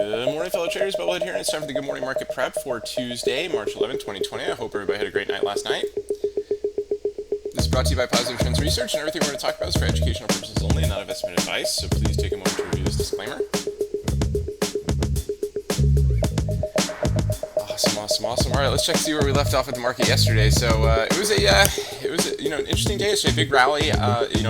Good morning, fellow traders. Bubblehead here, and it's time for the Good Morning Market Prep for Tuesday, March 11, 2020. I hope everybody had a great night last night. This is brought to you by Positive Trends Research, and everything we're going to talk about is for educational purposes only and not investment advice, so please take a moment to review this disclaimer. Awesome. All right, let's check to see where we left off at the market yesterday. So it was an interesting day. It's a big rally.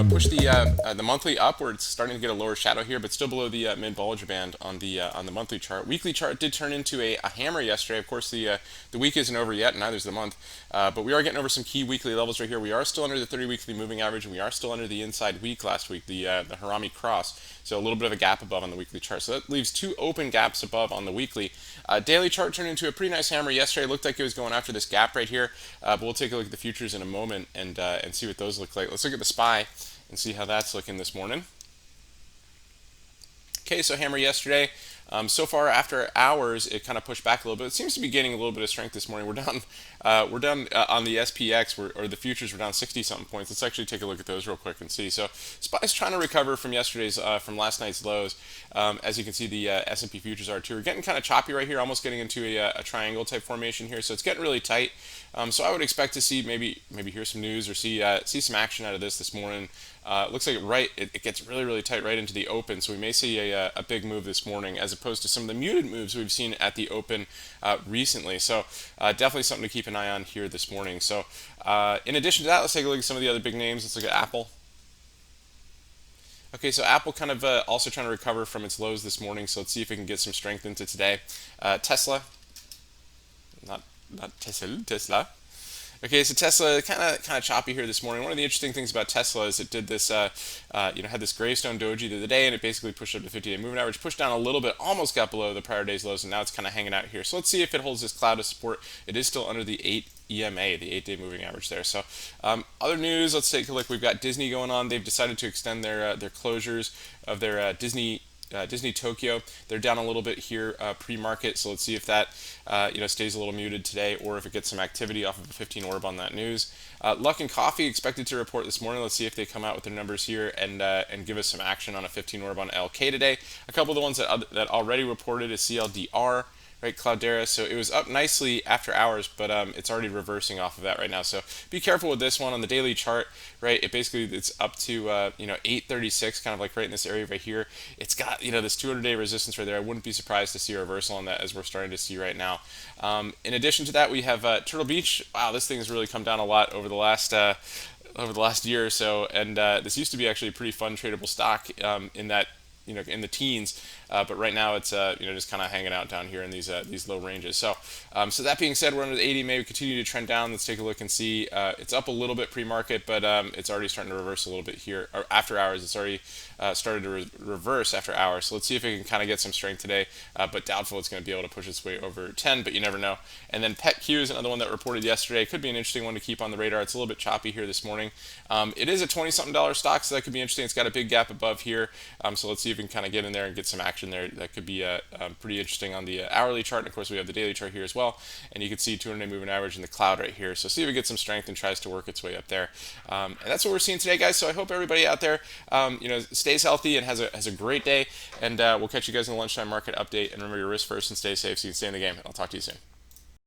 Pushed the monthly upwards, starting to get a lower shadow here, but still below the mid Bollinger Band on the monthly chart. Weekly chart did turn into a hammer yesterday. Of course, the week isn't over yet, and neither is the month. But we are getting over some key weekly levels right here. We are still under the 30 weekly moving average, and we are still under the inside week last week, the Harami cross. So a little bit of a gap above on the weekly chart. So that leaves two open gaps above on the weekly. Daily chart turned into a pretty nice hammer yesterday. It looked like it was going after this gap right here, but we'll take a look at the futures in a moment and see what those look like. Let's look at the SPY and see how that's looking this morning. Okay, so hammer yesterday. So far, after hours, it kind of pushed back a little bit. It seems to be gaining a little bit of strength this morning. We're down on the SPX, or the futures were down 60-something points. Let's actually take a look at those real quick and see. So SPY's trying to recover from from last night's lows. As you can see, the S&P futures are too. We're getting kind of choppy right here, almost getting into a triangle type formation here. So it's getting really tight. So I would expect to see maybe hear some news or see some action out of this morning. Looks like it gets really tight right into the open, so we may see a big move this morning as opposed to some of the muted moves we've seen at the open recently. So definitely something to keep an eye on here this morning. So in addition to that, let's take a look at some of the other big names. Let's look at Apple. Okay, so Apple kind of also trying to recover from its lows this morning, so let's see if we can get some strength into today. Tesla, not Tesla. Okay, so Tesla kind of choppy here this morning. One of the interesting things about Tesla is it did this, had this Greystone Doji the other day, and it basically pushed up to 50-day moving average, pushed down a little bit, almost got below the prior day's lows, and now it's kind of hanging out here. So let's see if it holds this cloud of support. It is still under the 8 EMA, the 8-day moving average there. So other news, let's take a look. We've got Disney going on. They've decided to extend their closures of their Disney Tokyo. They're down a little bit here pre-market, so let's see if that stays a little muted today, or if it gets some activity off of a 15 orb on that news. Luckin Coffee expected to report this morning. Let's see if they come out with their numbers here and give us some action on a 15 orb on LK today. A couple of the ones that already reported is CLDR. Right, Cloudera. So it was up nicely after hours, but it's already reversing off of that right now. So be careful with this one on the daily chart. Right, it's up to 836, kind of like right in this area right here. It's got this 200-day resistance right there. I wouldn't be surprised to see a reversal on that, as we're starting to see right now. In addition to that, we have Turtle Beach. Wow, this thing has really come down a lot over the last year or so, and this used to be actually a pretty fun tradable stock in that. In the teens, but right now it's just kind of hanging out down here in these low ranges. So that being said, we're under the 80. Maybe continue to trend down. Let's take a look and see. It's up a little bit pre-market, but it's already starting to reverse a little bit here. Or after hours, it's already started to reverse after hours. So let's see if it can kind of get some strength today, but doubtful it's going to be able to push its way over 10, but you never know. And then PetQ is another one that reported yesterday. Could be an interesting one to keep on the radar. It's a little bit choppy here this morning. It is a $20-something stock, so that could be interesting. It's got a big gap above here, so let's see if we can kind of get in there and get some action there. That could be pretty interesting on the hourly chart. And of course, we have the daily chart here as well, and you can see 200-day moving average in the cloud right here. So see if it gets some strength and tries to work its way up there. And that's what we're seeing today, guys. So I hope everybody out there stays healthy and has a great day, and we'll catch you guys in the lunchtime market update. And remember, your risk first and stay safe so you can stay in the game. I'll talk to you soon.